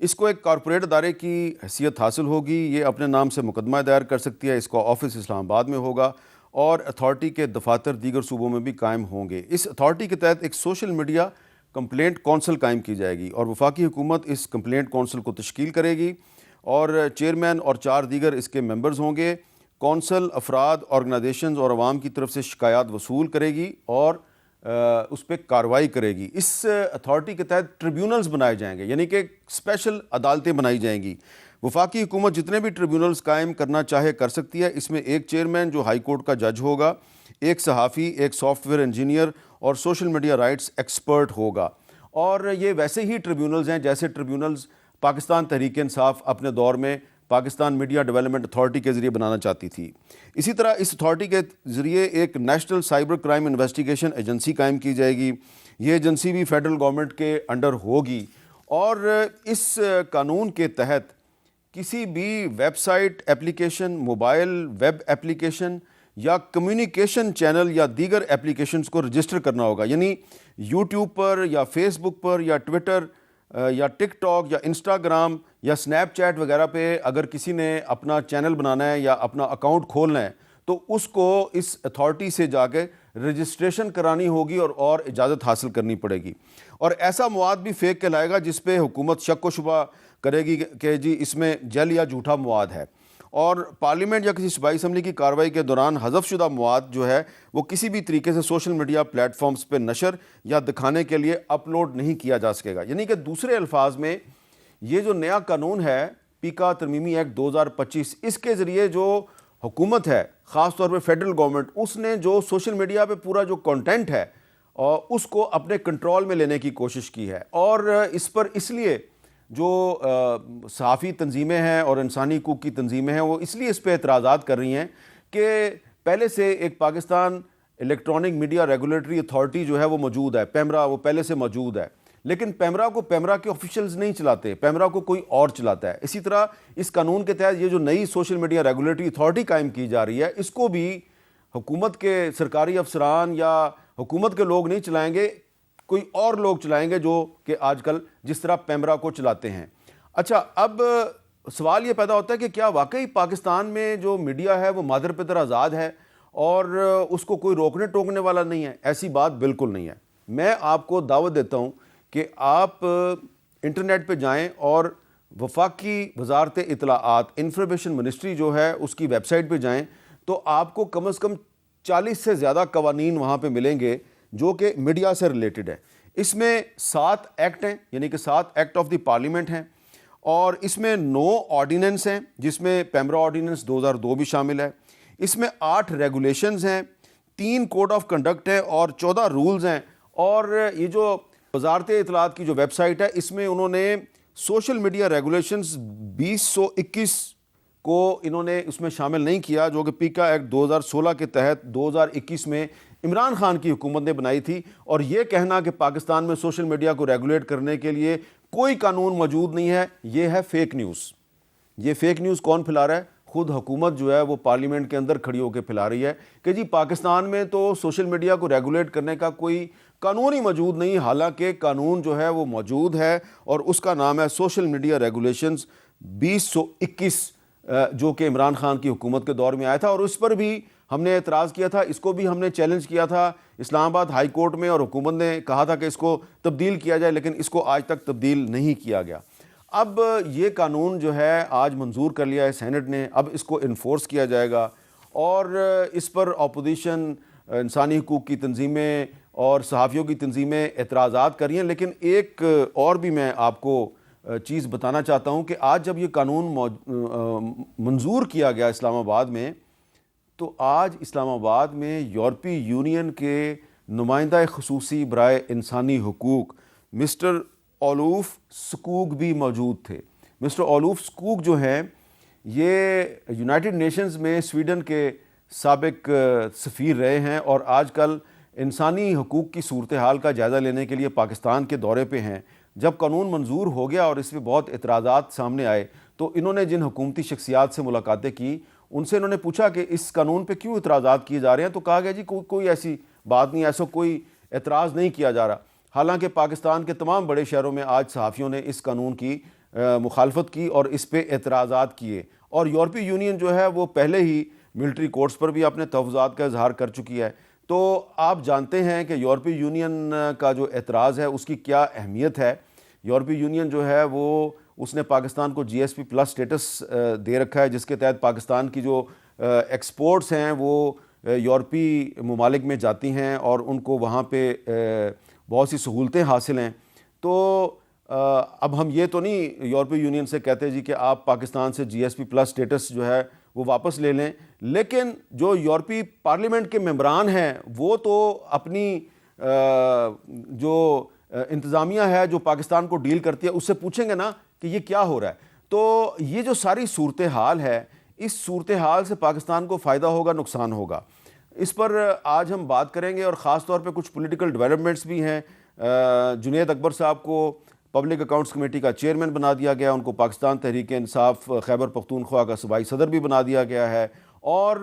اس کو ایک کارپوریٹ ادارے کی حیثیت حاصل ہوگی. یہ اپنے نام سے مقدمہ دائر کر سکتی ہے. اس کا آفس اسلام آباد میں ہوگا اور اتھارٹی کے دفاتر دیگر صوبوں میں بھی قائم ہوں گے. اس اتھارٹی کے تحت ایک سوشل میڈیا کمپلینٹ کونسل قائم کی جائے گی اور وفاقی حکومت اس کمپلینٹ کونسل کو تشکیل کرے گی اور چیئرمین اور 4 دیگر اس کے ممبرز ہوں گے. کونسل افراد، آرگنائزیشنز اور عوام کی طرف سے شکایات وصول کرے گی اور اس پہ کارروائی کرے گی. اس اتھارٹی کے تحت ٹریبیونلز بنائے جائیں گے، یعنی کہ اسپیشل عدالتیں بنائی جائیں گی. وفاقی حکومت جتنے بھی ٹریبیونلز قائم کرنا چاہے کر سکتی ہے. اس میں ایک چیئرمین جو ہائی کورٹ کا جج ہوگا، ایک صحافی، ایک سافٹ ویئر انجینئر اور سوشل میڈیا رائٹس ایکسپرٹ ہوگا. اور یہ ویسے ہی ٹریبیونلز ہیں جیسے ٹریبیونلز پاکستان تحریک انصاف اپنے دور میں پاکستان میڈیا ڈیولپمنٹ اتھارٹی کے ذریعے بنانا چاہتی تھی. اسی طرح اس اتھارٹی کے ذریعے ایک national cyber crime investigation agency قائم کی جائے گی. یہ ایجنسی بھی فیڈرل گورنمنٹ کے انڈر ہوگی اور اس قانون کے تحت کسی بھی website, application, mobile web application یا کمیونیکیشن چینل یا دیگر ایپلیکیشنز کو رجسٹر کرنا ہوگا. یعنی یوٹیوب پر یا فیس بک پر یا ٹویٹر یا ٹک ٹاک یا انسٹاگرام یا سنیپ چیٹ وغیرہ پہ اگر کسی نے اپنا چینل بنانا ہے یا اپنا اکاؤنٹ کھولنا ہے تو اس کو اس اتھارٹی سے جا کے رجسٹریشن کرانی ہوگی اور اجازت حاصل کرنی پڑے گی. اور ایسا مواد بھی پھینک کے لائے گا جس پہ حکومت شک و شبہ کرے گی کہ جی اس میں جعل یا جھوٹا مواد ہے. اور پارلیمنٹ یا کسی صوبائی اسمبلی کی کارروائی کے دوران حذف شدہ مواد جو ہے وہ کسی بھی طریقے سے سوشل میڈیا پلیٹ فارمز پہ نشر یا دکھانے کے لیے اپلوڈ نہیں کیا جا سکے گا. یعنی کہ دوسرے الفاظ میں یہ جو نیا قانون ہے پیکا ترمیمی ایکٹ 2025، اس کے ذریعے جو حکومت ہے خاص طور پہ فیڈرل گورنمنٹ، اس نے جو سوشل میڈیا پہ پورا جو کنٹینٹ ہے اس کو اپنے کنٹرول میں لینے کی کوشش کی ہے. اور اس پر اس لیے جو صحافی تنظیمیں ہیں اور انسانی حقوق کی تنظیمیں ہیں وہ اس لیے اس پہ اعتراضات کر رہی ہیں کہ پہلے سے ایک Pakistan electronic media regulatory authority جو ہے وہ موجود ہے، پیمرا، وہ پہلے سے موجود ہے، لیکن پیمرا کو پیمرا کے آفیشلز نہیں چلاتے، پیمرا کو کوئی اور چلاتا ہے. اسی طرح اس قانون کے تحت یہ جو نئی سوشل میڈیا ریگولیٹری اتھارٹی قائم کی جا رہی ہے اس کو بھی حکومت کے سرکاری افسران یا حکومت کے لوگ نہیں چلائیں گے، کوئی اور لوگ چلائیں گے جو کہ آج کل جس طرح پیمرا کو چلاتے ہیں. اچھا، اب سوال یہ پیدا ہوتا ہے کہ کیا واقعی پاکستان میں جو میڈیا ہے وہ مادر پدر آزاد ہے اور اس کو کوئی روکنے ٹوکنے والا نہیں ہے؟ ایسی بات بالکل نہیں ہے. میں آپ کو دعوت دیتا ہوں کہ آپ انٹرنیٹ پہ جائیں اور وفاقی وزارت اطلاعات انفارمیشن منسٹری جو ہے اس کی ویب سائٹ پہ جائیں تو آپ کو کم از کم 40 سے زیادہ قوانین وہاں پہ ملیں گے جو کہ میڈیا سے ریلیٹڈ ہے. اس میں 7 ایکٹ ہیں، یعنی کہ 7 ایکٹ آف دی پارلیمنٹ ہیں، اور اس میں 9 آرڈیننس ہیں جس میں پیمرا آرڈیننس 2002 بھی شامل ہے. اس میں 8 ریگولیشنز ہیں، 3 کوڈ آف کنڈکٹ ہے اور 14 رولز ہیں. اور یہ جو وزارت اطلاعات کی جو ویب سائٹ ہے اس میں انہوں نے سوشل میڈیا ریگولیشنز 2021 کو انہوں نے اس میں شامل نہیں کیا، جو کہ پیکا ایکٹ 2016 کے تحت 2021 میں عمران خان کی حکومت نے بنائی تھی. اور یہ کہنا کہ پاکستان میں سوشل میڈیا کو ریگولیٹ کرنے کے لیے کوئی قانون موجود نہیں ہے، یہ ہے فیک نیوز. یہ فیک نیوز کون پھیلا رہا ہے؟ خود حکومت جو ہے وہ پارلیمنٹ کے اندر کھڑی ہو کے پھیلا رہی ہے کہ جی پاکستان میں تو سوشل میڈیا کو ریگولیٹ کرنے کا کوئی قانون ہی موجود نہیں. حالانکہ قانون جو ہے وہ موجود ہے اور اس کا نام ہے سوشل میڈیا ریگولیشنز 2021 جو کہ عمران خان کی حکومت کے دور میں آیا تھا. اور اس پر بھی ہم نے اعتراض کیا تھا، اس کو بھی ہم نے چیلنج کیا تھا اسلام آباد ہائی کورٹ میں، اور حکومت نے کہا تھا کہ اس کو تبدیل کیا جائے، لیکن اس کو آج تک تبدیل نہیں کیا گیا. اب یہ قانون جو ہے آج منظور کر لیا ہے سینٹ نے، اب اس کو انفورس کیا جائے گا اور اس پر اپوزیشن، انسانی حقوق کی تنظیمیں اور صحافیوں کی تنظیمیں اعتراضات کر رہی ہیں. لیکن ایک اور بھی میں آپ کو چیز بتانا چاہتا ہوں کہ آج جب یہ قانون منظور کیا گیا اسلام آباد میں تو آج اسلام آباد میں یورپی یونین کے نمائندہ خصوصی برائے انسانی حقوق مسٹر اولوف سکوگ بھی موجود تھے. مسٹر اولوف سکوگ جو ہیں یہ یونائٹڈ نیشنز میں سویڈن کے سابق سفیر رہے ہیں اور آج کل انسانی حقوق کی صورتحال کا جائزہ لینے کے لیے پاکستان کے دورے پہ ہیں. جب قانون منظور ہو گیا اور اس پہ بہت اعتراضات سامنے آئے تو انہوں نے جن حکومتی شخصیات سے ملاقاتیں کی ان سے انہوں نے پوچھا کہ اس قانون پہ کیوں اعتراضات کیے جا رہے ہیں، تو کہا گیا جی کوئی ایسی بات نہیں، ایسا کوئی اعتراض نہیں کیا جا رہا. حالانکہ پاکستان کے تمام بڑے شہروں میں آج صحافیوں نے اس قانون کی مخالفت کی اور اس پہ اعتراضات کیے، اور یورپی یونین جو ہے وہ پہلے ہی ملٹری کورٹس پر بھی اپنے تحفظات کا اظہار کر چکی ہے۔ تو آپ جانتے ہیں کہ یورپی یونین کا جو اعتراض ہے اس کی کیا اہمیت ہے۔ یورپی یونین جو ہے وہ اس نے پاکستان کو جی ایس پی پلس سٹیٹس دے رکھا ہے، جس کے تحت پاکستان کی جو ایکسپورٹس ہیں وہ یورپی ممالک میں جاتی ہیں اور ان کو وہاں پہ بہت سی سہولتیں حاصل ہیں۔ تو اب ہم یہ تو نہیں یورپی یونین سے کہتے جی کہ آپ پاکستان سے جی ایس پی پلس سٹیٹس جو ہے وہ واپس لے لیں، لیکن جو یورپی پارلیمنٹ کے ممبران ہیں وہ تو اپنی جو انتظامیہ ہے جو پاکستان کو ڈیل کرتی ہے اس سے پوچھیں گے نا کہ یہ کیا ہو رہا ہے۔ تو یہ جو ساری صورتحال ہے، اس صورتحال سے پاکستان کو فائدہ ہوگا نقصان ہوگا، اس پر آج ہم بات کریں گے، اور خاص طور پہ کچھ پولیٹیکل ڈیولپمنٹس بھی ہیں۔ جنید اکبر صاحب کو پبلک اکاؤنٹس کمیٹی کا چیئرمین بنا دیا گیا، ان کو پاکستان تحریک انصاف خیبر پختونخوا کا صوبائی صدر بھی بنا دیا گیا ہے، اور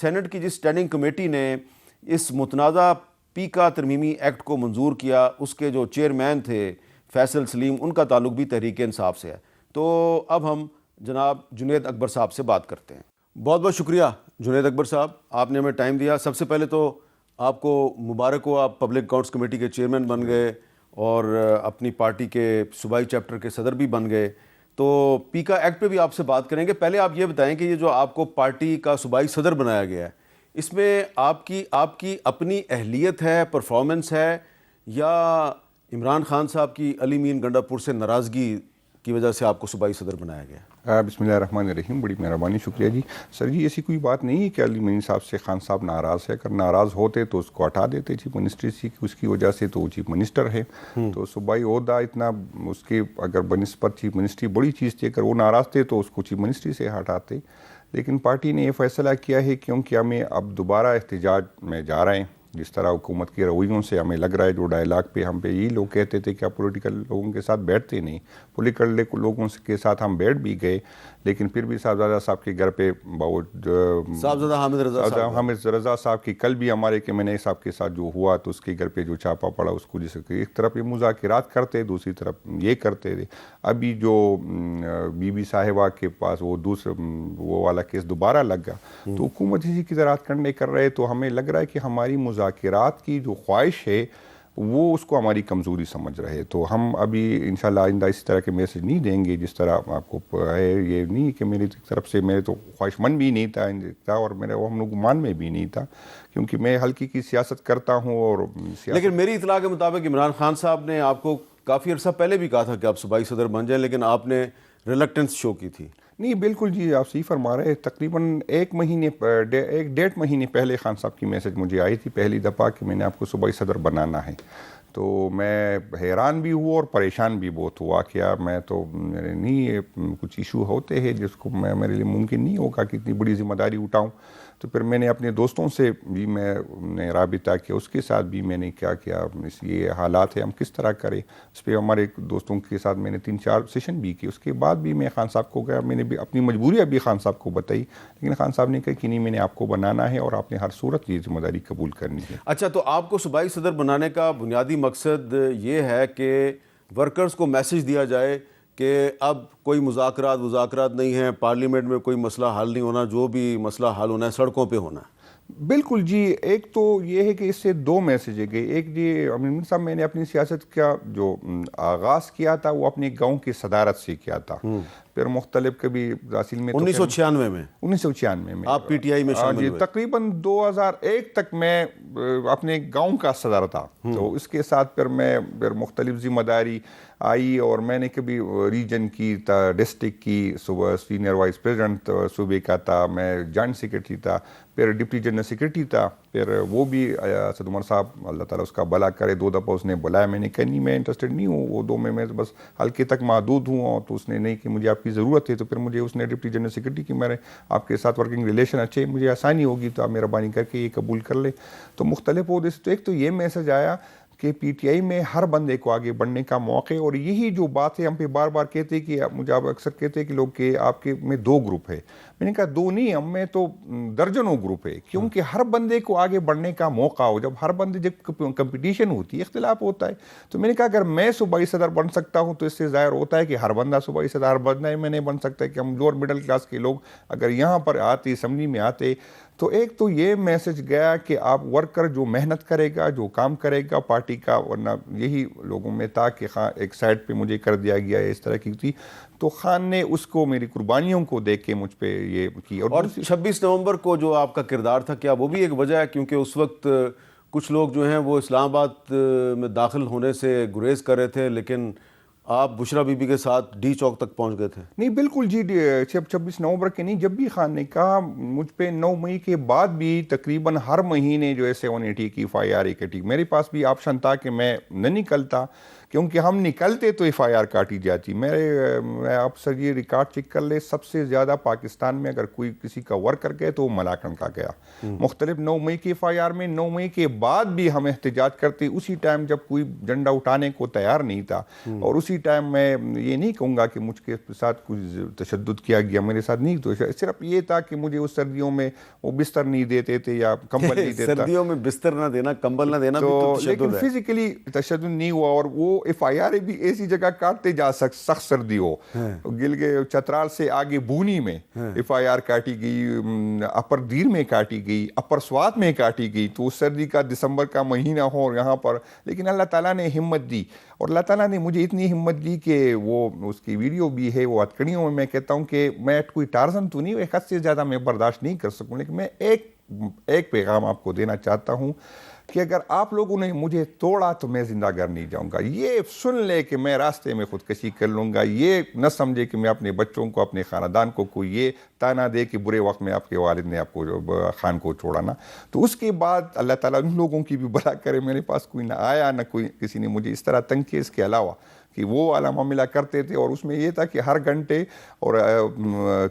سینٹ کی جس اسٹینڈنگ کمیٹی نے اس متنازع پیکا ترمیمی ایکٹ کو منظور کیا، اس کے جو چیئرمین تھے فیصل سلیم، ان کا تعلق بھی تحریک انصاف سے ہے۔ تو اب ہم جناب جنید اکبر صاحب سے بات کرتے ہیں۔ بہت بہت شکریہ جنید اکبر صاحب، آپ نے ہمیں ٹائم دیا۔ سب سے پہلے تو آپ کو مبارک ہو، آپ پبلک اکاؤنٹس کمیٹی کے چیئرمین بن گئے اور اپنی پارٹی کے صوبائی چیپٹر کے صدر بھی بن گئے۔ تو پیکا ایکٹ پہ بھی آپ سے بات کریں گے۔ پہلے آپ یہ بتائیں کہ یہ جو آپ کو پارٹی کا صوبائی صدر بنایا گیا ہے، اس میں آپ کی اپنی اہلیت ہے، پرفارمنس ہے، یا عمران خان صاحب کی علی مین گنڈا پور سے ناراضگی کی وجہ سے آپ کو صوبائی صدر بنایا گیا؟ بسم اللہ الرحمن الرحیم، بڑی مہربانی، شکریہ جی۔ سر جی ایسی کوئی بات نہیں ہے کہ علی مین صاحب سے خان صاحب ناراض ہے، اگر ناراض ہوتے تو اس کو ہٹا دیتے چیف منسٹری سے، اس کی وجہ سے تو وہ چیف منسٹر ہے۔ تو صوبائی عہدہ اتنا اس کے اگر بنسبت چیف منسٹری بڑی چیز تھی، اگر وہ ناراض تھے تو اس کو چیف منسٹری سے ہٹاتے، لیکن پارٹی نے یہ فیصلہ کیا ہے کیونکہ ہمیں اب دوبارہ احتجاج میں جا رہے ہیں۔ جس طرح حکومت کے رویوں سے ہمیں لگ رہا ہے، جو ڈائلاگ پہ ہم پہ یہی لوگ کہتے تھے کہ آپ پولیٹیکل لوگوں کے ساتھ بیٹھتے نہیں، پولیٹیکل لوگوں کے ساتھ ہم بیٹھ بھی گئے، لیکن پھر بھی صاحبزادہ صاحب کے گھر پہ صاحبزادہ حامد رضا صاحب کی کل بھی ہمارے کے میں نے صاحب کے ساتھ جو ہوا تو اس کے گھر پہ جو چھاپا پڑا، اس کو جس ایک طرف یہ مذاکرات کرتے، دوسری طرف یہ کرتے تھے۔ ابھی جو بی بی صاحبہ کے پاس وہ دوسرا وہ والا کیس دوبارہ لگ گیا، تو حکومت اسی کی زراعت کرنے کر رہے، تو ہمیں لگ رہا ہے کہ ہماری مذاکرات کی جو خواہش ہے وہ اس کو ہماری کمزوری سمجھ رہے، تو ہم ابھی انشاءاللہ آئندہ اس طرح کے میسج نہیں دیں گے جس طرح آپ کو ہے۔ یہ نہیں کہ میری طرف سے میرے تو خواہش مند بھی نہیں تھا اور میرے وہ ہم لوگ گمان میں بھی نہیں تھا، کیونکہ میں ہلکی کی سیاست کرتا ہوں۔ اور لیکن میری اطلاع کے مطابق عمران خان صاحب نے آپ کو کافی عرصہ پہلے بھی کہا تھا کہ آپ صوبائی صدر بن جائیں، لیکن آپ نے ریلکٹنس شو کی تھی۔ نہیں بالکل جی، آپ صحیح فرما رہے ہیں۔ تقریباً ایک 1.5 مہینے پہلے خان صاحب کی میسج مجھے آئی تھی پہلی دفعہ کہ میں نے آپ کو صوبائی صدر بنانا ہے، تو میں حیران بھی ہوا اور پریشان بھی بہت ہوا کہ یار میں تو میرے نہیں کچھ ایشو ہوتے ہیں جس کو میرے لیے ممکن نہیں ہوگا کہ اتنی بڑی ذمہ داری اٹھاؤں۔ تو پھر میں نے اپنے دوستوں سے بھی میں نے رابطہ کیا، اس کے ساتھ بھی میں نے کیا یہ حالات ہے ہم کس طرح کریں، اس پہ ہمارے دوستوں کے ساتھ میں نے 3-4 سیشن بھی کی۔ اس کے بعد بھی میں خان صاحب کو گیا، میں نے بھی اپنی مجبوریاں بھی خان صاحب کو بتائی، لیکن خان صاحب نے کہا کہ نہیں میں نے آپ کو بنانا ہے اور آپ نے ہر صورت یہ ذمہ داری قبول کرنی ہے۔ اچھا، تو آپ کو صوبائی صدر بنانے کا بنیادی مقصد یہ ہے کہ ورکرز کو میسج دیا جائے کہ اب کوئی مذاکرات نہیں ہیں، پارلیمنٹ میں کوئی مسئلہ حل نہیں ہونا، جو بھی مسئلہ حل ہونا ہے سڑکوں پہ ہونا ہے؟ بالکل جی، ایک تو یہ ہے کہ اس سے 2 میسیج گئے۔ ایک جی امین صاحب میں نے اپنی سیاست کا جو آغاز کیا تھا وہ اپنے گاؤں کی صدارت سے کیا تھا، پھر مختلف کبھی راسل میں 1996 میں آپ پی ٹی آئی میں شامل ہوئے۔ تقریباً 2001 تک میں اپنے گاؤں کا صدر تھا، تو اس کے ساتھ پھر مختلف ذمہ داری آئی، اور میں نے کبھی ریجن کی تھا، ڈسٹرکٹ کی، صبح سینئر وائس پریزیڈنٹ صوبے کا تھا، میں جوائنٹ سیکرٹری تھا، پھر ڈپٹی جنرل سیکرٹری تھا، پھر وہ بھی اسد عمر صاحب اللہ تعالیٰ اس کا بھلا کرے 2 دفعہ اس نے بلایا، میں نے کہا نہیں میں انٹرسٹڈ نہیں ہوں، وہ 2 میں بس ہلکے تک محدود ہوں، تو اس نے نہیں کہ مجھے آپ کی ضرورت ہے، تو پھر مجھے اس نے ڈپٹی جنرل سیکرٹری کی میرے آپ کے ساتھ ورکنگ ریلیشن اچھے، مجھے آسانی ہوگی تو آپ مہربانی کر کے یہ قبول کر لیں۔ تو مختلف عہدے سے تو ایک تو یہ میسج آیا کہ پی ٹی آئی میں ہر بندے کو آگے بڑھنے کا موقع، اور یہی جو بات ہے ہم پہ بار بار کہتے ہیں کہ مجھے آپ اکثر کہتے ہیں کہ لوگ کہ آپ کے میں 2 گروپ ہے، میں نے کہا 2 نہیں، ہم میں تو درجنوں گروپ ہے، کیونکہ ہر بندے کو آگے بڑھنے کا موقع ہو. جب ہر بندے جب کمپٹیشن ہوتی ہے، اختلاف ہوتا ہے. تو میں نے کہا اگر میں صوبائی صدر بن سکتا ہوں تو اس سے ظاہر ہوتا ہے کہ ہر بندہ صوبائی صدر بننا میں نہیں بن سکتا، کہ ہم لوور مڈل کلاس کے لوگ اگر یہاں پر آتے، اسمبلی میں آتے. تو ایک تو یہ میسج گیا کہ آپ ورکر جو محنت کرے گا، جو کام کرے گا پارٹی کا، ورنہ یہی لوگوں میں تھا کہ ایک سائڈ پہ مجھے کر دیا گیا ہے، اس طرح کی تھی. تو خان نے اس کو میری قربانیوں کو دیکھ کے مجھ پہ یہ کی. اور 26 نومبر کو جو آپ کا کردار تھا، کیا وہ بھی ایک وجہ ہے؟ کیونکہ اس وقت کچھ لوگ جو ہیں وہ اسلام آباد میں داخل ہونے سے گریز کر رہے تھے، لیکن آپ بشرا بی بی کے ساتھ ڈی چوک تک پہنچ گئے تھے. نہیں بالکل جی، 26 نومبر کے نہیں، جب بھی خان نے کہا مجھ پہ 9 مئی کے بعد بھی تقریباً ہر مہینے جو ہے 780 کی FIR کٹی. میرے پاس بھی آپشن تھا کہ میں نہ نکلتا، کیونکہ ہم نکلتے تو FIR کاٹی جاتی. میں آپ سر یہ ریکارڈ چیک کر لے، سب سے زیادہ پاکستان میں اگر کوئی کسی کا ورکر گئے تو وہ ملاکنڈ کا گیا. مختلف 9 مئی کی FIR میں 9 مئی کے بعد بھی ہم احتجاج کرتے، اسی ٹائم جب کوئی جھنڈا اٹھانے کو تیار نہیں تھا. اور اسی ٹائم میں یہ نہیں کہوں گا کہ مجھ کے ساتھ کچھ تشدد کیا گیا، میرے ساتھ نہیں، تو صرف یہ تھا کہ مجھے اس سردیوں میں وہ بستر نہیں دیتے تھے یا کمبل نہیں دیتا. سردیوں میں بستر نہ دینا، کمبل نہ دینا بھی تو تشدد ہے. لیکن فزیکلی تشدد نہیں ہوا. اور وہ FIR بھی ایسی جگہ کاٹتے جا سخت سردی ہو. چترال سے آگے بونی میں FIR کاٹی گئی، اپر دیر میں کاٹی گئی، اپر سوات میں کاٹی گئی. تو سردی کا دسمبر کا مہینہ ہو یہاں پر، لیکن اللہ تعالیٰ نے ہمت دی. اور اللہ تعالیٰ نے مجھے اتنی ہمت دی کہ وہ اس کی ویڈیو بھی ہے، وہ ہتکڑیوں میں کہتا ہوں کہ میں کوئی ٹارزن تو نہیں، ایک حد سے زیادہ میں برداشت نہیں کر سکوں. لیکن میں ایک پیغام آپ کو دینا چاہتا ہوں کہ اگر آپ لوگوں نے مجھے توڑا تو میں زندہ گھر نہیں جاؤں گا. یہ سن لے کہ میں راستے میں خودکشی کر لوں گا. یہ نہ سمجھے کہ میں اپنے بچوں کو، اپنے خاندان کو کوئی یہ تانا دے کہ برے وقت میں آپ کے والد نے آپ کو خان کو چھوڑا نا. تو اس کے بعد اللہ تعالیٰ ان لوگوں کی بھی بھلا کرے. میرے پاس کوئی نہ آیا، نہ کوئی کسی نے مجھے اس طرح تنگ کیا. اس کے علاوہ کہ وہ والا معاملہ کرتے تھے، اور اس میں یہ تھا کہ ہر گھنٹے اور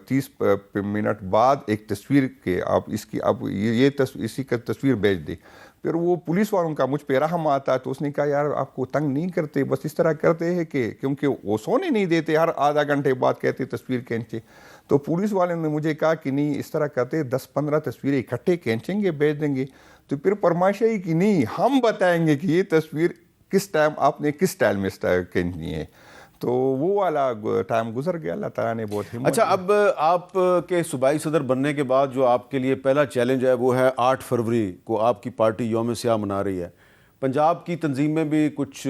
30 منٹ بعد ایک تصویر کے آپ اس کی اب یہ اسی کا تصویر بھیج دیں. پھر وہ پولیس والوں کا مجھ پہ رحم آتا، تو اس نے کہا یار آپ کو تنگ نہیں کرتے، بس اس طرح کرتے ہیں کہ کیونکہ وہ سونے نہیں دیتے، ہر آدھا گھنٹے بعد کہتے تصویر کھینچے. تو پولیس والوں نے مجھے کہا کہ نہیں اس طرح کرتے، 10-15 تصویریں اکٹھے کھینچیں گے، بھیج دیں گے. تو پھر فرمائشی کہ نہیں، ہم بتائیں گے کہ یہ تصویر کس ٹائم آپ نے کس سٹائل میں کھینچنی ہے. تو وہ والا ٹائم گزر گیا. اللہ تعالیٰ نے بہت ہمت. اچھا، اب آپ کے صوبائی صدر بننے کے بعد جو آپ کے لیے پہلا چیلنج ہے وہ ہے 8 فروری کو آپ کی پارٹی یوم سیاہ منا رہی ہے. پنجاب کی تنظیم میں بھی کچھ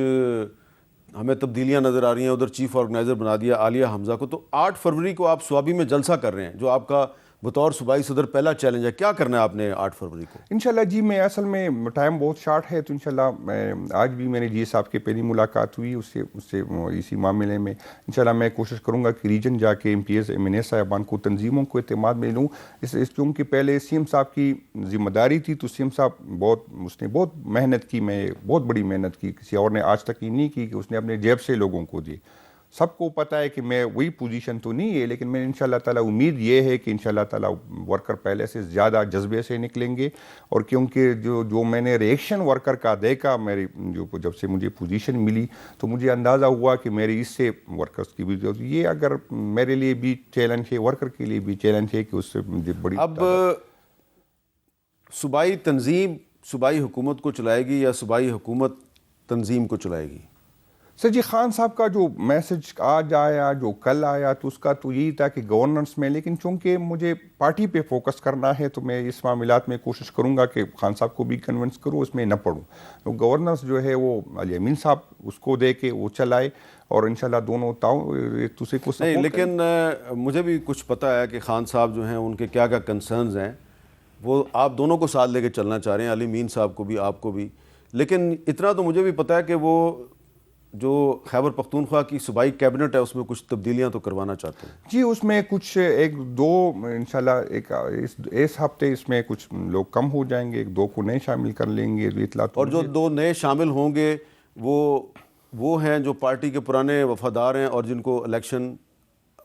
ہمیں تبدیلیاں نظر آ رہی ہیں. ادھر چیف آرگنائزر بنا دیا عالیہ حمزہ کو. تو 8 فروری کو آپ سوابی میں جلسہ کر رہے ہیں، جو آپ کا بطور صوبائی صدر پہلا چیلنج ہے. کیا کرنا ہے آپ نے 8 فروری کو؟ انشاءاللہ جی، میں اصل میں ٹائم بہت شارٹ ہے، تو انشاءاللہ میں آج بھی میرے جی صاحب کی پہلی ملاقات ہوئی اس سے اسی معاملے میں. انشاءاللہ میں کوشش کروں گا کہ ریجن جا کے MPs MNA صاحبان کو، تنظیموں کو اعتماد میں لوں. کیونکہ پہلے CM صاحب کی ذمہ داری تھی، تو CM صاحب اس نے بہت محنت کی، میں بہت بڑی محنت کی، کسی اور نے آج تک یہ نہیں کی کہ اس نے اپنے جیب سے لوگوں کو دی. سب کو پتہ ہے کہ میں وہی پوزیشن تو نہیں ہے، لیکن میں انشاءاللہ تعالیٰ امید یہ ہے کہ انشاءاللہ تعالیٰ ورکر پہلے سے زیادہ جذبے سے نکلیں گے. اور کیونکہ جو میں نے ریئیکشن ورکر کا دیکھا، میری جب سے مجھے پوزیشن ملی، تو مجھے اندازہ ہوا کہ میری اس سے ورکرز کی بھی یہ اگر میرے لیے بھی چیلنج ہے، ورکر کے لیے بھی چیلنج ہے کہ اس سے مجھے بڑی. اب صوبائی تنظیم صوبائی حکومت کو چلائے گی یا صوبائی حکومت تنظیم کو چلائے گی؟ سر جی، خان صاحب کا جو میسج آج آیا، جو کل آیا، تو اس کا تو یہی تھا کہ گورننس میں، لیکن چونکہ مجھے پارٹی پہ فوکس کرنا ہے تو میں اس معاملات میں کوشش کروں گا کہ خان صاحب کو بھی کنونس کروں، اس میں نہ پڑوں. تو گورننس جو ہے وہ علی امین صاحب اس کو دے کے وہ چلائے، اور انشاءاللہ دونوں ایک دوسرے کو نہیں. لیکن مجھے بھی کچھ پتہ ہے کہ خان صاحب جو ہیں ان کے کیا کنسرنز ہیں، وہ آپ دونوں کو ساتھ لے کے چلنا چاہ رہے ہیں، علی امین صاحب کو بھی، آپ کو بھی. لیکن اتنا تو مجھے بھی پتہ ہے کہ وہ جو خیبر پختونخوا کی صوبائی کیبنٹ ہے اس میں کچھ تبدیلیاں تو کروانا چاہتے ہیں. جی، اس میں کچھ 1-2 انشاءاللہ اس ہفتے اس میں کچھ لوگ کم ہو جائیں گے، 1-2 کو نئے شامل کر لیں گے. اور جو 2 نئے شامل ہوں گے وہ ہیں جو پارٹی کے پرانے وفادار ہیں اور جن کو الیکشن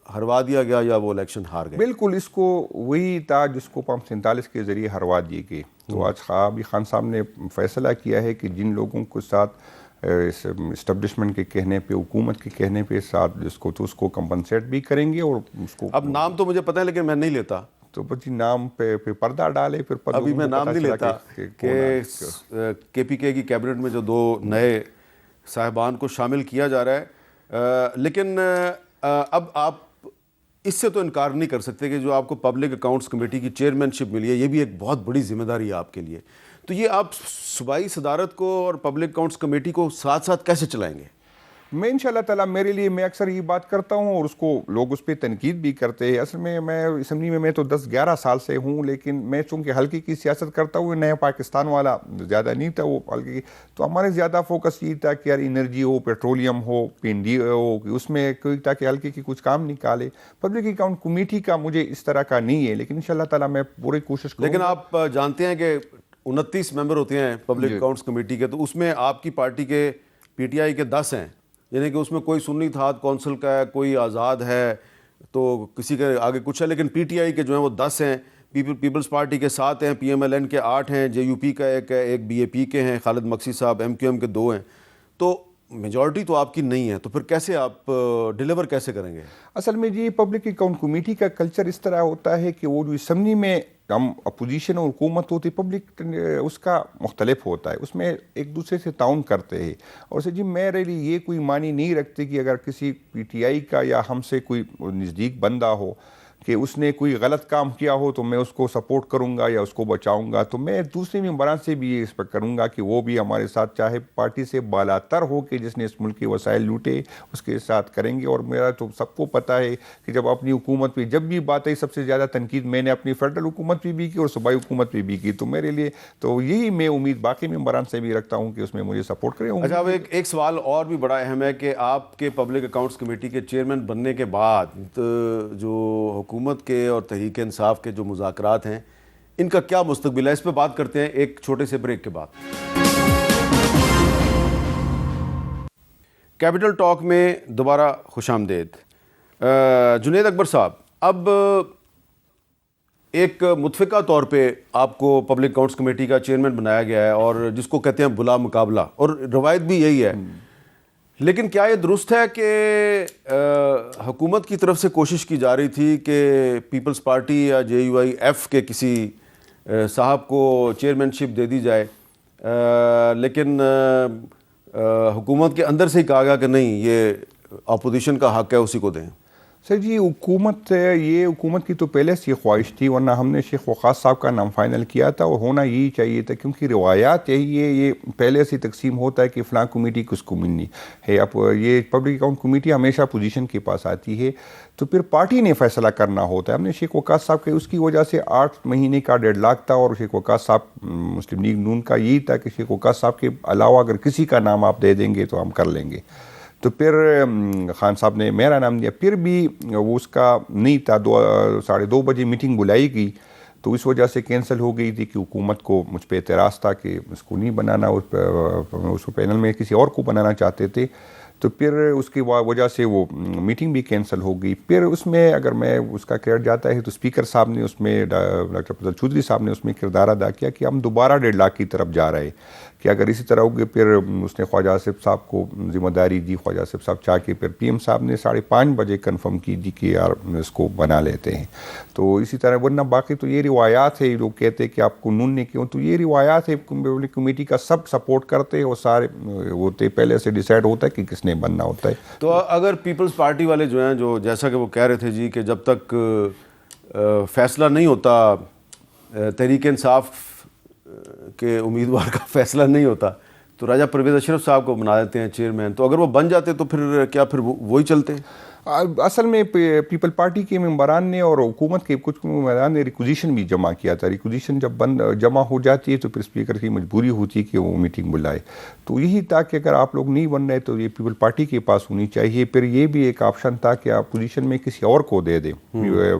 ہروا دیا گیا یا وہ الیکشن ہار گئے. بالکل، اس کو وہی تھا جس کو 47 کے ذریعے ہروا دیے گئے. تو آج خان صاحب نے فیصلہ کیا ہے کہ جن لوگوں کے ساتھ اسٹیبلشمنٹ کے کہنے پہ, حکومت کے کہنے پہ ساتھ جس کو تو اس کو کمپنسیٹ بھی کریں گے. اور اس کو اب نام تو مجھے پتہ ہے لیکن میں نہیں لیتا, تو بچی نام پہ پردہ ڈالے. پھر ابھی میں نام نہیں لیتا کہ کے پی کے کی کیبنٹ میں جو 2 نئے صاحبان کو شامل کیا جا رہا ہے, لیکن اب آپ اس سے تو انکار نہیں کر سکتے کہ جو آپ کو پبلک اکاؤنٹس کمیٹی کی چیئرمین شپ ملی ہے یہ بھی ایک بہت بڑی ذمہ داری ہے آپ کے لیے. تو یہ آپ صوبائی صدارت کو اور پبلک اکاؤنٹس کمیٹی کو ساتھ ساتھ کیسے چلائیں گے؟ میں انشاءاللہ تعالیٰ میرے لیے میں اکثر یہ بات کرتا ہوں اور اس کو لوگ اس پہ تنقید بھی کرتے ہیں. اصل میں اسمبلی میں تو 10-11 سال سے ہوں, لیکن میں چونکہ حلقے کی سیاست کرتا ہوں, نیا پاکستان والا زیادہ نہیں تھا وہ حلقے کی, تو ہمارے زیادہ فوکس یہ تھا کہ یار انرجی ہو, پیٹرولیم ہو, پینڈی ہو, کہ اس میں کوئی تاکہ حلقے کی کچھ کام نکالے. پبلک اکاؤنٹ کمیٹی کا مجھے اس طرح کا نہیں ہے, لیکن انشاءاللہ تعالیٰ میں پوری کوشش کروں. لیکن آپ جانتے ہیں کہ 29 ممبر ہوتے ہیں پبلک اکاؤنٹس کمیٹی کے, تو اس میں آپ کی پارٹی کے پی ٹی آئی کے 10 ہیں, یعنی کہ اس میں کوئی سنی اتحاد کونسل کا ہے, کوئی آزاد ہے, تو کسی کے آگے کچھ ہے, لیکن پی ٹی آئی کے جو ہیں وہ 10 ہیں, پیپلز پارٹی کے 7 ہیں, پی ایم ایل این کے 8 ہیں, جے یو پی کا ایک بی اے پی کے ہیں, خالد مقصی صاحب, ایم کیو ایم کے 2 ہیں. تو میجورٹی تو آپ کی نہیں ہے, تو پھر کیسے آپ ڈیلیور کیسے کریں گے؟ اصل میں یہ پبلک اکاؤنٹ کمیٹی کا کلچر اس طرح ہوتا ہے کہ وہ جو اسمبلی میں ہم اپوزیشن اور حکومت ہوتی, پبلک اس کا مختلف ہوتا ہے, اس میں ایک دوسرے سے تعاون کرتے ہیں. اور جی میرے لیے یہ کوئی معنی نہیں رکھتے کہ اگر کسی پی ٹی آئی کا یا ہم سے کوئی نزدیک بندہ ہو کہ اس نے کوئی غلط کام کیا ہو تو میں اس کو سپورٹ کروں گا یا اس کو بچاؤں گا. تو میں دوسرے ممبران سے بھی یہ ایکسپیکٹ کروں گا کہ وہ بھی ہمارے ساتھ, چاہے پارٹی سے بالا تر ہو کہ جس نے اس ملک کے وسائل لوٹے, اس کے ساتھ کریں گے. اور میرا تو سب کو پتہ ہے کہ جب اپنی حکومت پہ جب بھی بات آئی, سب سے زیادہ تنقید میں نے اپنی فیڈرل حکومت پہ بھی کی اور صوبائی حکومت پہ بھی کی. تو میرے لیے تو یہی میں امید باقی ممبران سے بھی رکھتا ہوں کہ اس میں مجھے سپورٹ کریں. اچھا, اب ایک سوال اور بھی بڑا اہم ہے کہ آپ کے پبلک اکاؤنٹس کمیٹی کے چیئرمین بننے کے بعد جو حکومت کے اور تحریک انصاف کے جو مذاکرات ہیں ان کا کیا مستقبل ہے؟ اس پہ بات کرتے ہیں ایک چھوٹے سے بریک کے بعد. کیپٹل ٹاک میں دوبارہ خوش آمدید. جنید اکبر صاحب, اب ایک متفقہ طور پہ آپ کو پبلک اکاؤنٹس کمیٹی کا چیئرمین بنایا گیا ہے, اور جس کو کہتے ہیں بلا مقابلہ, اور روایت بھی یہی ہے, لیکن کیا یہ درست ہے کہ حکومت کی طرف سے کوشش کی جا رہی تھی کہ پیپلز پارٹی یا جے یو آئی ایف کے کسی صاحب کو چیئرمین شپ دے دی جائے, لیکن حکومت کے اندر سے ہی کہا گیا کہ نہیں, یہ اپوزیشن کا حق ہے, اسی کو دیں؟ سر جی یہ حکومت کی تو پہلے سے خواہش تھی, ورنہ ہم نے شیخ وقاص صاحب کا نام فائنل کیا تھا, اور ہونا یہی چاہیے تھا, کیونکہ روایات یہی ہے, یہ پہلے سے تقسیم ہوتا ہے کہ فلاں کمیٹی کس کو ملنی ہے. اب یہ پبلک اکاؤنٹ کمیٹی ہمیشہ پوزیشن کے پاس آتی ہے, تو پھر پارٹی نے فیصلہ کرنا ہوتا ہے. ہم نے شیخ وقاص صاحب کے اس کی وجہ سے 8 مہینے کا ڈیڈ لاک تھا, اور شیخ وقاص صاحب مسلم لیگ نون کا یہی تھا کہ شیخ وقاص صاحب کے علاوہ اگر کسی کا نام آپ دے دیں گے تو ہم کر لیں گے. تو پھر خان صاحب نے میرا نام دیا, پھر بھی وہ اس کا نہیں تھا. 2:30 بجے میٹنگ بلائی گئی, تو اس وجہ سے کینسل ہو گئی تھی کہ حکومت کو مجھ پہ اعتراض تھا کہ اس کو نہیں بنانا, اس پینل میں کسی اور کو بنانا چاہتے تھے. تو پھر اس کی وجہ سے وہ میٹنگ بھی کینسل ہو گئی. پھر اس میں اگر میں اس کا کریڈٹ جاتا ہے تو اسپیکر صاحب نے اس میں, ڈاکٹر فضل چودھری صاحب نے اس میں کردار ادا کیا کہ ہم دوبارہ 1.5 لاکھ کی طرف جا رہے کہ اگر اسی طرح ہوگی. پھر اس نے خواجہ آصف صاحب کو ذمہ داری دی, خواجہ آصف صاحب چاہ کے پھر پی ایم صاحب نے 5:30 بجے کنفرم کی دی کہ یار اس کو بنا لیتے ہیں. تو اسی طرح, ورنہ باقی تو یہ روایات ہے, لوگ کہتے ہیں کہ آپ کو نون نے کیوں, تو یہ روایات ہے, کمیٹی کا سب سپورٹ کرتے اور سارے ہوتے, پہلے سے ڈیسائیڈ ہوتا ہے کہ کس نے بننا ہوتا ہے. تو اگر پیپلز پارٹی والے جو ہیں, جو جیسا کہ وہ کہہ رہے تھے جی کہ جب تک فیصلہ نہیں ہوتا, تحریک انصاف کے امیدوار کا فیصلہ نہیں ہوتا, تو راجہ پرویز اشرف صاحب کو بنا دیتے ہیں چیئرمین, تو اگر وہ بن جاتے تو پھر کیا پھر وہی چلتے؟ اصل میں پیپل پارٹی کے ممبران نے اور حکومت کے کچھ ممبران نے ریکوزیشن بھی جمع کیا تھا. ریکوزیشن جب جمع ہو جاتی ہے تو پھر اسپیکر کی مجبوری ہوتی ہے کہ وہ میٹنگ بلائے. تو یہی تھا کہ اگر آپ لوگ نہیں بن رہے تو یہ پیپل پارٹی کے پاس ہونی چاہیے. پھر یہ بھی ایک آپشن تھا کہ آپ پوزیشن میں کسی اور کو دے دیں,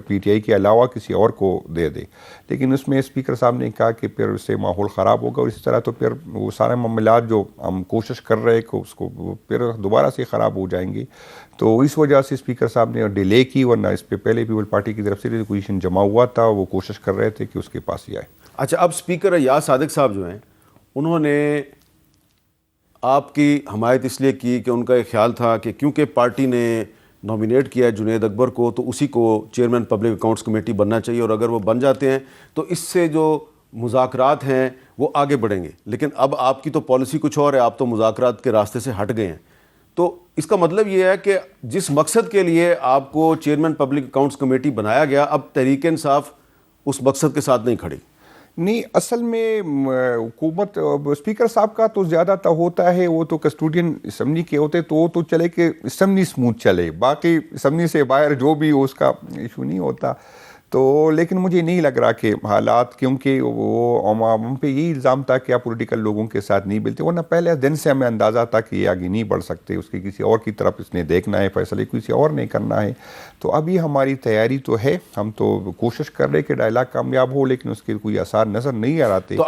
پی ٹی آئی کے علاوہ کسی اور کو دے دیں, لیکن اس میں اسپیکر صاحب نے کہا کہ پھر اس سے ماحول خراب ہوگا, اور اس طرح تو پھر وہ سارے معاملات جو ہم کوشش کر رہے کہ اس کو پھر دوبارہ سے خراب ہو جائیں گے. تو اس وجہ سے اسپیکر صاحب نے ڈیلے کی, ورنہ اس پہ پہلے پیپل پارٹی کی طرف سے ریکوزیشن جمع ہوا تھا, وہ کوشش کر رہے تھے کہ اس کے پاس ہی آئے. اچھا, اب اسپیکر ایاز صادق صاحب جو ہیں, انہوں نے آپ کی حمایت اس لیے کی کہ ان کا ایک خیال تھا کہ کیونکہ پارٹی نے نامینیٹ کیا ہے جنید اکبر کو تو اسی کو چیئرمین پبلک اکاؤنٹس کمیٹی بننا چاہیے، اور اگر وہ بن جاتے ہیں تو اس سے جو مذاکرات ہیں وہ آگے بڑھیں گے. لیکن اب آپ کی تو پالیسی کچھ اور ہے، آپ تو مذاکرات کے راستے سے ہٹ گئے ہیں. تو اس کا مطلب یہ ہے کہ جس مقصد کے لیے آپ کو چیئرمین پبلک اکاؤنٹس کمیٹی بنایا گیا، اب تحریک انصاف اس مقصد کے ساتھ نہیں کھڑی. نہیں، اصل میں حکومت اسپیکر صاحب کا تو زیادہ تر ہوتا ہے، وہ تو کسٹوڈین اسمبلی کے ہوتے تو وہ تو چلے کہ اسمبلی سموتھ چلے، باقی اسمبلی سے باہر جو بھی ہو اس کا ایشو نہیں ہوتا. تو لیکن مجھے نہیں لگ رہا کہ حالات، کیونکہ وہ عوام پہ یہی الزام تھا کہ آپ پولیٹیکل لوگوں کے ساتھ نہیں ملتے، ورنہ پہلے دن سے ہمیں اندازہ تھا کہ یہ آگے نہیں بڑھ سکتے، اس کے کسی اور کی طرف اس نے دیکھنا ہے، فیصلے کسی اور نے کرنا ہے. تو ابھی ہماری تیاری تو ہے، ہم تو کوشش کر رہے کہ ڈائلاگ کامیاب ہو، لیکن اس کے کوئی آثار نظر نہیں آ رہے. تو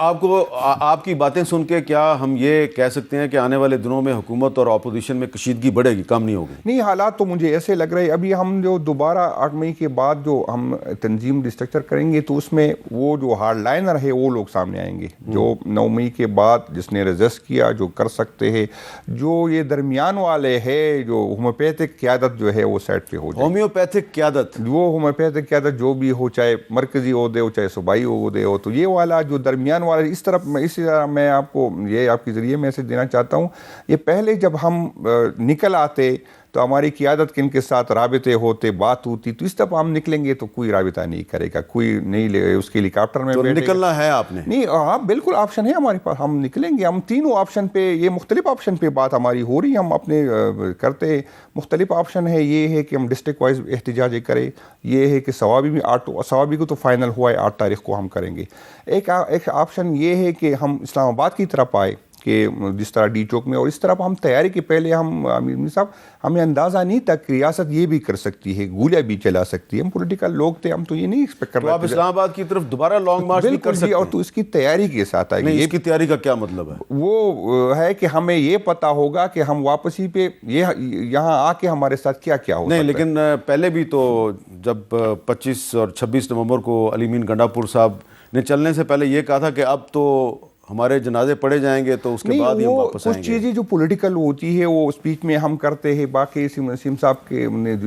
آپ کی باتیں سن کے کیا ہم یہ کہہ سکتے ہیں کہ آنے والے دنوں میں حکومت اور اپوزیشن میں کشیدگی بڑھے گی، کم نہیں ہوگی؟ نہیں، حالات تو مجھے ایسے لگ رہے. ابھی ہم جو دوبارہ 8 مئی کے بعد جو ہم تنظیم ریسٹرکچر کریں گے تو اس میں وہ جو ہارڈ لائنر ہے وہ لوگ سامنے آئیں گے، جو 9 مئی کے بعد جس نے ریزسٹ کیا، جو کر سکتے ہیں، جو یہ درمیان والے ہے، جو ہومیوپیتھک قیادت جو ہے وہ سائڈ پہ ہو جائے. ہومیوپیتھک قیادت، وہ ہومیوپیتھک قیادت جو بھی ہو، چاہے مرکزی عہدے ہو چاہے صوبائی عہدے ہو، تو یہ والا جو درمیان والا اس طرف میں آپ کو یہ آپ کے ذریعے میسج دینا چاہتا ہوں. یہ پہلے جب ہم نکل آتے تو ہماری قیادت کن کے ساتھ رابطے ہوتے، بات ہوتی، تو اس طرح ہم نکلیں گے تو کوئی رابطہ نہیں کرے گا، کوئی نہیں اس کے ہیلی کاپٹر میں بیٹھے گا. نکلنا ہے آپ نے؟ نہیں، ہاں بالکل آپشن ہے ہمارے پاس، ہم نکلیں گے. ہم تینوں آپشن پہ، یہ مختلف آپشن پہ بات ہماری ہو رہی ہے، ہم اپنے کرتے مختلف آپشن ہے. یہ ہے کہ ہم ڈسٹرکٹ وائز احتجاج کریں، یہ ہے کہ ثوابی کو تو فائنل ہوا ہے 8 تاریخ کو ہم کریں گے. ایک آپشن یہ ہے کہ ہم اسلام آباد کی طرف آئے، کہ جس طرح ڈی چوک میں، اور اس طرح ہم تیاری کے پہلے ہم امیر صاحب ہمیں اندازہ نہیں تھا کہ ریاست یہ بھی کر سکتی ہے، گولیاں بھی چلا سکتی ہے. ہم پولیٹیکل لوگ تھے، ہم تو یہ نہیں ایکسپیکٹ کر رہے. آپ اسلام آباد کی طرف دوبارہ لانگ مارچ بھی کر سکتے ہیں، اور تو اس کی تیاری کے ساتھ آئے. نہیں، اس کی تیاری کا کیا مطلب ہے؟ وہ ہے کہ ہمیں یہ پتا ہوگا کہ ہم واپسی پہ یہاں آ کے ہمارے ساتھ کیا کیا ہو سکتا ہے. نہیں، لیکن پہلے بھی تو جب 25 اور 26 نومبر کو علی مین گنڈاپور صاحب نے چلنے سے پہلے یہ کہا تھا کہ اب تو ہمارے جنازے پڑھے جائیں گے تو اس کے بعد ہی ہم واپس آئیں گے. کچھ چیزیں جو پولیٹیکل ہوتی ہے وہ اسپیچ میں ہم کرتے ہیں، باقی سیم صاحب کے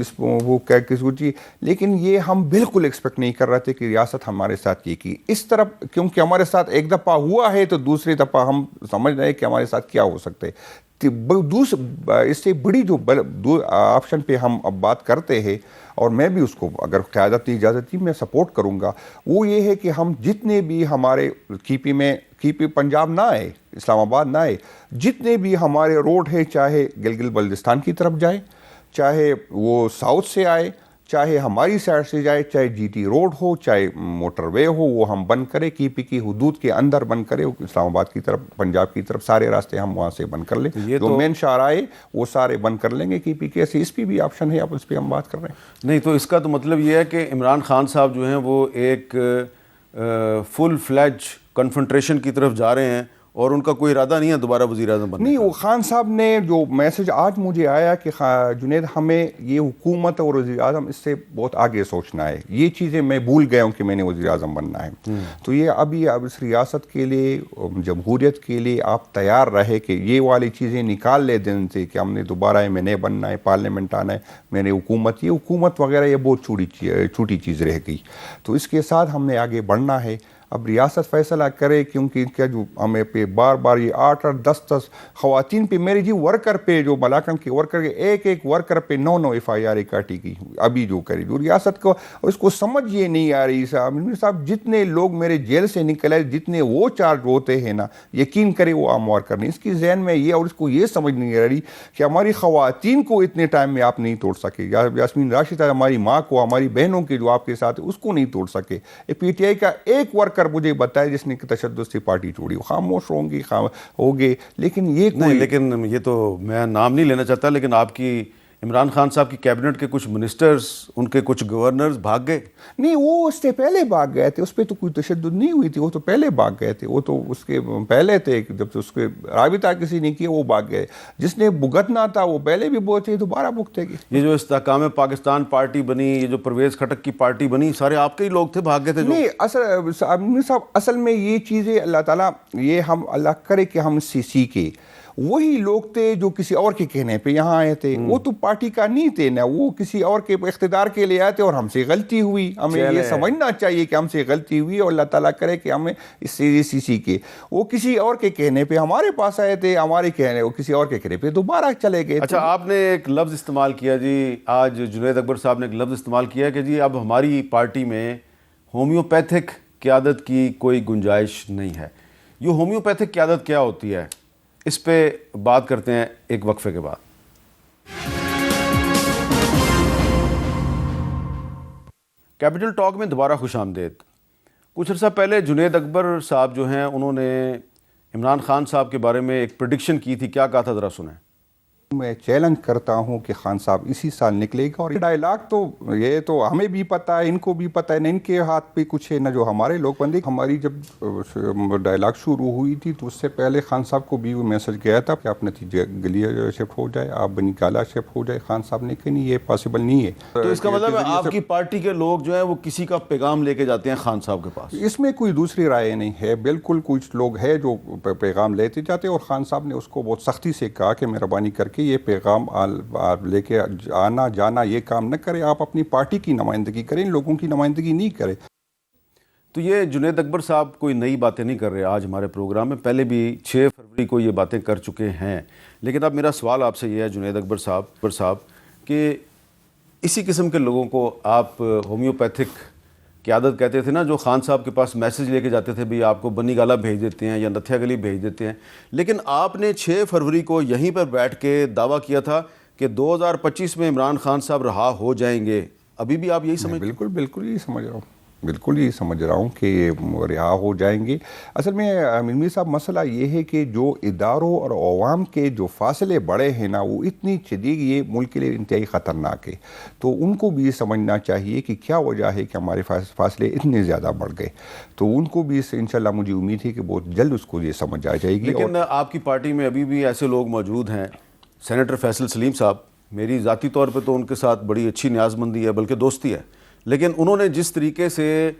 وہ کہہ کے سوچی، لیکن یہ ہم بالکل ایکسپیکٹ نہیں کر رہے تھے کہ ریاست ہمارے ساتھ یہ کی اس طرف، کیونکہ ہمارے ساتھ ایک دفعہ ہوا ہے تو دوسری دفعہ ہم سمجھ رہے ہیں کہ ہمارے ساتھ کیا ہو سکتے. اس سے بڑی جو آپشن پہ ہم اب بات کرتے ہیں، اور میں بھی اس کو اگر قیادت کی اجازت دی میں سپورٹ کروں گا، وہ یہ ہے کہ ہم جتنے بھی ہمارے کیپی پنجاب نہ آئے، اسلام آباد نہ آئے، جتنے بھی ہمارے روڈ ہے، چاہے گلگت بلتستان کی طرف جائے، چاہے وہ ساؤتھ سے آئے، چاہے ہماری سائڈ سے جائے، چاہے جی ٹی روڈ ہو، چاہے موٹر وے ہو، وہ ہم بند کریں، کیپی کی حدود کے اندر بند کریں، اسلام آباد کی طرف، پنجاب کی طرف سارے راستے ہم وہاں سے بند کر لیں. جو مین شاہراہ وہ سارے بند کر لیں گے کیپی کے. اس پہ بھی آپشن ہے، اب اس پہ ہم بات کر رہے ہیں. نہیں، تو اس کا تو مطلب یہ ہے کہ عمران خان صاحب جو ہیں وہ ایک فل فلیج کنفرنٹریشن کی طرف جا رہے ہیں، اور ان کا کوئی ارادہ نہیں ہے دوبارہ وزیر اعظم بننے کا. نہیں، وہ خان صاحب نے جو میسج آج مجھے آیا کہ جنید ہمیں یہ حکومت اور وزیر اعظم اس سے بہت آگے سوچنا ہے، یہ چیزیں میں بھول گیا ہوں کہ میں نے وزیر اعظم بننا ہے. تو یہ ابھی اب اس ریاست کے لیے، جمہوریت کے لیے آپ تیار رہے کہ یہ والی چیزیں نکال لے دن سے کہ ہم نے دوبارہ MNA بننا ہے، پارلیمنٹ آنا ہے، میں نے حکومت وغیرہ یہ بہت چھوٹی چیز رہ گئی. تو اس کے ساتھ ہم نے آگے بڑھنا ہے. اب ریاست فیصلہ کرے، کیونکہ ان کا جو ہمیں پہ بار بار یہ 8 اور 10 خواتین پہ، میرے ورکر پہ، جو ملاکنڈ کے ورکر کے ایک ورکر پہ 9 FIR کاٹی گئی ابھی جو کری. جو ریاست کو اس کو سمجھ یہ نہیں آ رہی صاحب، جتنے لوگ میرے جیل سے نکلے، جتنے وہ چارج ہوتے ہیں نا، یقین کرے وہ عام ورکر نہیں. اس کی ذہن میں یہ، اور اس کو یہ سمجھ نہیں آ رہی کہ ہماری خواتین کو اتنے ٹائم میں آپ نہیں توڑ سکے. یاسمین راشد ہماری ماں کو، ہماری بہنوں کے جو آپ کے ساتھ اس کو نہیں توڑ سکے. PTI کا ایک ورکر مجھے بتایا جس نے تشدد سے پارٹی چھوڑی. خاموش ہوگے، لیکن یہ نہیں، لیکن یہ تو میں نام نہیں لینا چاہتا، لیکن آپ کی عمران خان صاحب کی کیبنٹ کے کچھ منسٹرز، ان کے کچھ گورنرز بھاگ گئے. نہیں، وہ اس سے پہلے بھاگ گئے تھے، اس پہ تو کوئی تشدد نہیں ہوئی تھی، وہ تو پہلے بھاگ گئے تھے. وہ تو اس کے پہلے تھے، جب اس کے رابطہ کسی نے کیا وہ بھاگ گئے. جس نے بھگتنا تھا وہ پہلے بھی بہت دوبارہ بھگتے گئے. یہ جو استحکام پاکستان پارٹی بنی، یہ جو پرویز خٹک کی پارٹی بنی، سارے آپ کے ہی لوگ تھے، بھاگ گئے تھے. نہیں، اصل میں یہ چیزیں اللہ تعالیٰ، یہ ہم اللہ کرے کہ ہم اس سے سیکھے. وہی لوگ تھے جو کسی اور کے کہنے پہ یہاں آئے تھے. وہ تو پارٹی کا نہیں تھے نا, وہ کسی اور کے اقتدار کے لیے آئے تھے اور ہم سے غلطی ہوئی. ہمیں یہ سمجھنا چاہیے کہ ہم سے غلطی ہوئی اور اللہ تعالیٰ کرے کہ ہمیں اس سے سیکھے. وہ کسی اور کے کہنے پہ ہمارے پاس آئے تھے, ہمارے کہنے وہ کسی اور کے کہنے پہ دوبارہ چلے گئے. اچھا, آپ نے ایک لفظ استعمال کیا جی, آج جنید اکبر صاحب نے ایک لفظ استعمال کیا کہ جی اب ہماری پارٹی میں ہومیوپیتھک قیادت کی کوئی گنجائش نہیں ہے. یہ ہومیوپیتھک قیادت کیا ہوتی ہے, اس پہ بات کرتے ہیں ایک وقفے کے بعد. کیپٹل ٹاک میں دوبارہ خوش آمدید. کچھ عرصہ پہلے جنید اکبر صاحب جو ہیں انہوں نے عمران خان صاحب کے بارے میں ایک پریڈکشن کی تھی. کیا کہا تھا, ذرا سنیں. میں چیلنج کرتا ہوں کہ خان صاحب اسی سال نکلے گا. اور ڈائلاگ تو یہ تو ہمیں بھی پتہ ہے, ان کو بھی پتہ ہے, نہ ان کے ہاتھ پہ کچھ ہے نہ جو ہمارے لوگ بندے. ہماری جب ڈائلاگ شروع ہوئی تھی تو اس سے پہلے خان صاحب کو بھی وہ میسج گیا تھا کہ آپ نتیجے گلیہ شفٹ ہو جائے, آپ بنی گالا شفٹ ہو جائے. خان صاحب نے کہا نہیں, یہ پاسبل نہیں ہے. تو اس کا مطلب ہے آپ کی پارٹی کے لوگ جو ہیں وہ کسی کا پیغام لے کے جاتے ہیں خان صاحب کے پاس. اس میں کوئی دوسری رائے نہیں ہے. بالکل کچھ لوگ ہیں جو پیغام لیتے جاتے ہیں اور خان صاحب نے اس کو بہت سختی سے کہا کہ مہربانی کر کے یہ پیغام آپ لے کے آنا جانا یہ کام نہ کریں, آپ اپنی پارٹی کی نمائندگی کریں, لوگوں کی نمائندگی نہیں کریں. تو یہ جنید اکبر صاحب کوئی نئی باتیں نہیں کر رہے آج ہمارے پروگرام میں, پہلے بھی 6 فروری کو یہ باتیں کر چکے ہیں. لیکن اب میرا سوال آپ سے یہ ہے جنید اکبر صاحب کہ اسی قسم کے لوگوں کو آپ ہومیوپیتھک قیادت کہتے تھے نا, جو خان صاحب کے پاس میسج لے کے جاتے تھے بھی آپ کو بنی گالا بھیج دیتے ہیں یا نتھیا گلی بھیج دیتے ہیں. لیکن آپ نے 6 فروری کو یہیں پر بیٹھ کے دعویٰ کیا تھا کہ 2025 میں عمران خان صاحب رہا ہو جائیں گے. ابھی بھی آپ یہی سمجھ؟ بالکل یہی سمجھ رہا ہوں, بالکل یہ سمجھ رہا ہوں کہ رہا ہو جائیں گے. اصل میں امیر صاحب مسئلہ یہ ہے کہ جو اداروں اور عوام کے جو فاصلے بڑے ہیں نا, وہ اتنی شدید, یہ ملک کے لیے انتہائی خطرناک ہے. تو ان کو بھی یہ سمجھنا چاہیے کہ کیا وجہ ہے کہ ہمارے فاصلے اتنے زیادہ بڑھ گئے. تو ان کو بھی انشاءاللہ مجھے امید ہے کہ بہت جلد اس کو یہ سمجھ آ جائے گی. لیکن آپ کی پارٹی میں ابھی بھی ایسے لوگ موجود ہیں, سینیٹر فیصل سلیم صاحب, میری ذاتی طور پہ تو ان کے ساتھ بڑی اچھی نیاز مندی ہے, بلکہ دوستی ہے, لیکن انہوں نے جس طریقے سے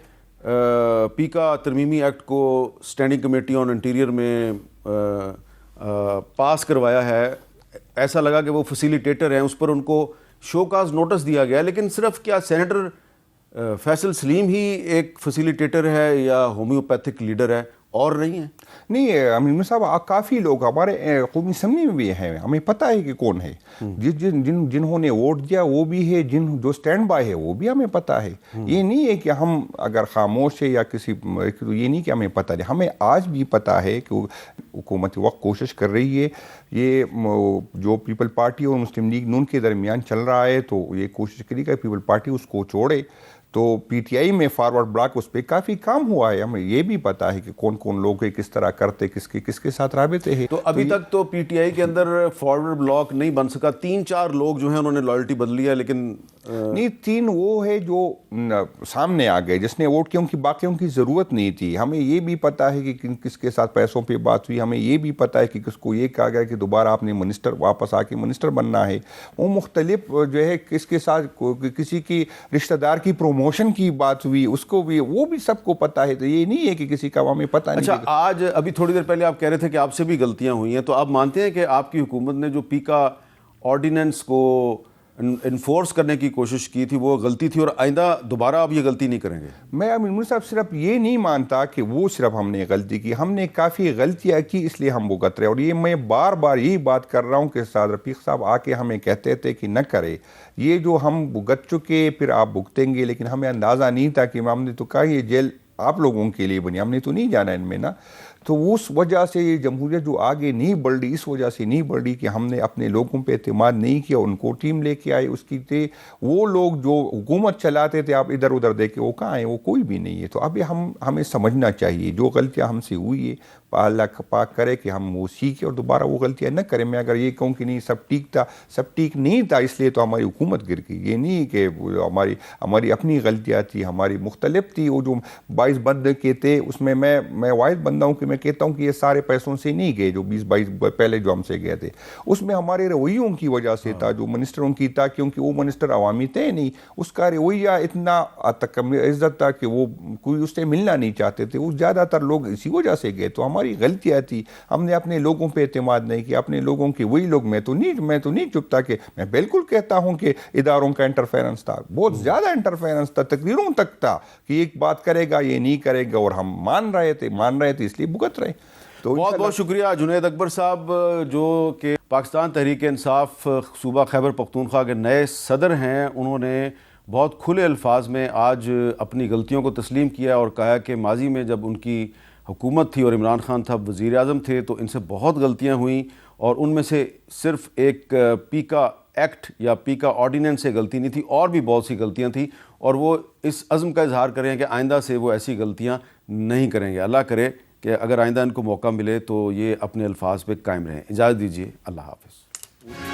پیکا ترمیمی ایکٹ کو اسٹینڈنگ کمیٹی آن انٹیریئر میں پاس کروایا ہے, ایسا لگا کہ وہ فیسیلیٹیٹر ہیں, اس پر ان کو شو کاز نوٹس دیا گیا. لیکن صرف کیا سینیٹر فیصل سلیم ہی ایک فیسیلیٹیٹر ہے یا ہومیوپیتھک لیڈر ہے, اور نہیں ہے؟ نہیں امیر صاحب, کافی لوگ ہمارے قومی اسمبلی میں بھی ہیں, ہمیں پتہ ہے کہ کون ہے. جنہوں نے ووٹ دیا وہ بھی ہے, جو سٹینڈ بائی ہے وہ بھی ہمیں پتہ ہے. یہ نہیں ہے کہ ہم اگر خاموش ہے یا کسی, یہ نہیں کہ ہمیں پتہ نہیں, ہمیں آج بھی پتہ ہے کہ حکومت وقت کوشش کر رہی ہے. یہ جو پیپل پارٹی اور مسلم لیگ نون کے درمیان چل رہا ہے, تو یہ کوشش کری کہ پیپل پارٹی اس کو چھوڑے. تو پی ٹی آئی میں فارورڈ بلاک اس پہ کافی کام ہوا ہے. ہمیں یہ بھی پتا ہے کہ کون کون لوگ ہیں, کس طرح کرتے, کس کے ساتھ رابطے ہیں. تو ابھی تک تو پی ٹی آئی کے اندر فارورڈ بلاک نہیں بن سکا. 3-4 لوگ جو ہیں انہوں نے لائلٹی بدلی ہے, لیکن نہیں, 3 وہ ہے جو سامنے آ گئے جس نے ووٹ کیا, ان کی باقیوں کی ضرورت نہیں تھی. ہمیں یہ بھی پتا ہے کہ کس کے ساتھ پیسوں پہ بات ہوئی. ہمیں یہ بھی پتا ہے کہ کس کو یہ کہا گیا کہ دوبارہ آپ نے منسٹر واپس آ کے منسٹر بننا ہے. وہ مختلف جو ہے کس کے ساتھ کسی کی رشتہ دار کی پروموشن کی بات ہوئی, اس کو بھی وہ بھی سب کو پتا ہے. تو یہ نہیں ہے کہ کسی کا ہمیں پتہ نہیں. اچھا, آج ابھی تھوڑی دیر پہلے آپ کہہ رہے تھے کہ آپ سے بھی غلطیاں ہوئی ہیں, تو آپ مانتے ہیں کہ آپ کی حکومت نے جو پیکا آرڈیننس کو انفورس کرنے کی کوشش کی تھی وہ غلطی تھی, اور آئندہ دوبارہ آپ یہ غلطی نہیں کریں گے؟ میں امیر صاحب صرف یہ نہیں مانتا کہ وہ صرف ہم نے غلطی کی, ہم نے کافی غلطیاں کی, اس لیے ہم بھگت رہے. اور یہ میں بار بار یہی بات کر رہا ہوں کہ سعد رفیق صاحب آ کے ہمیں کہتے تھے کہ نہ کرے یہ جو ہم بھگت چکے, پھر آپ بھگتیں گے. لیکن ہمیں اندازہ نہیں تھا کہ ہم نے تو کہا یہ جیل آپ لوگوں کے لیے بنی, ہم نے تو نہیں جانا ان میں نا. تو اس وجہ سے یہ جمہوریت جو آگے نہیں بڑھ رہی, اس وجہ سے نہیں بڑھ رہی کہ ہم نے اپنے لوگوں پہ اعتماد نہیں کیا. ان کو ٹیم لے کے آئے, اس کی تھے وہ لوگ جو حکومت چلاتے تھے, آپ ادھر ادھر دیکھے وہ کہاں ہیں, وہ کوئی بھی نہیں ہے. تو اب ہمیں سمجھنا چاہیے جو غلطیاں ہم سے ہوئی ہے, اللہ پاک کرے کہ ہم وہ سیکھیں اور دوبارہ وہ غلطیاں نہ کریں. میں اگر یہ کہوں کہ نہیں سب ٹھیک تھا, سب ٹھیک نہیں تھا, اس لیے تو ہماری حکومت گر گئی. یہ نہیں کہ ہماری اپنی غلطیاں تھی, ہماری مختلف تھی. وہ جو 22 بندے کے تھے اس میں واحد بندہ ہوں کہ میں کہتا ہوں کہ یہ سارے پیسوں سے نہیں گئے جو 20-22 پہلے جو ہم سے گئے تھے، اس میں ہمارے رویوں کی وجہ سے تھا، جو منسٹروں کی تھا، کیونکہ وہ منسٹر عوامی تھے نہیں، اس کا رویہ اتنا عزت تھا کہ وہ کوئی اس سے ملنا نہیں چاہتے تھے، وہ زیادہ تر لوگ اسی وجہ سے گئے. تو ہماری غلطیاں تھی، ہم نے اپنے لوگوں پہ اعتماد نہیں کیا، اپنے لوگوں کے وہی لوگ. میں تو نہیں چپتا کہ میں بالکل کہتا ہوں کہ اداروں کا انٹرفیرنس تھا، بہت زیادہ انٹرفیرنس تھا، تقریروں تک تھا کہ ایک بات کرے گا یہ نہیں کرے گا، اور ہم مان رہے تھے اس لیے بھگت رہے. تو بہت بہت شکریہ جنید اکبر صاحب، جو کہ پاکستان تحریک انصاف صوبہ خیبر پختونخوا کے نئے صدر ہیں. انہوں نے بہت کھلے الفاظ میں آج اپنی غلطیوں کو تسلیم کیا اور کہا کہ ماضی میں جب ان کی حکومت تھی اور عمران خان صاحب وزیر اعظم تھے تو ان سے بہت غلطیاں ہوئیں، اور ان میں سے صرف ایک پیکا ایکٹ یا پیکا آرڈیننس سے غلطی نہیں تھی، اور بھی بہت سی غلطیاں تھیں، اور وہ اس عزم کا اظہار کریں کہ آئندہ سے وہ ایسی غلطیاں نہیں کریں گے. اللہ کرے کہ اگر آئندہ ان کو موقع ملے تو یہ اپنے الفاظ پہ قائم رہیں. اجازت دیجیے، اللہ حافظ.